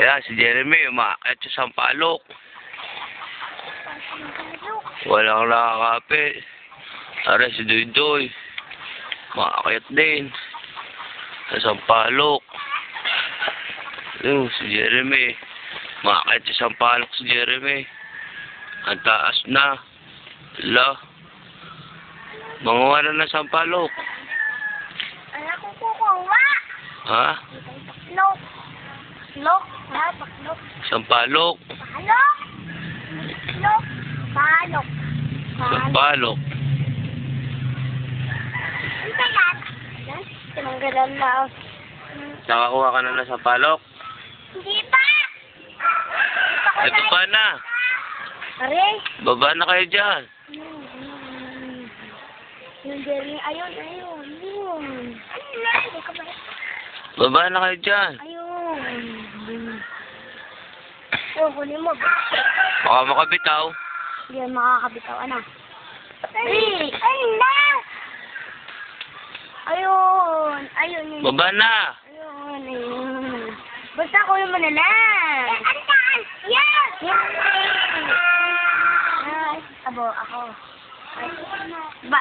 Kaya si Jeremy, umaakit sa sampalok. Walang nakakapit. Ara si Doy-Doy. Umaakit din. Sa sampalok. Yung si Jeremy. Umaakit sa sampalok si Jeremy. Ang taas na. Hala. Manguha na ng sampalok. Alam ko kukuha. Ha? Paklok. Paklok. Ha? Paklok. Sampalok. Palok. Paklok. Palok. Sampalok. Ano ba yan? Yan? Tinanggalan na. Nakakuha ka na ng sampalok? Hindi pa. Ito pa na. Aray. Baba na kayo dyan. Yung Jerry, ayun. Ayun. Baba na kayo dyan. Ayun. Oh, kunin mo. Baka makabitaw. Hindi yan makakabitaw. Ano? Ay! Ayun na! Ayun. Baba na. Ayun. Basta kunin mo na lang. Ano saan? Yan! Yan! Ako. Ba?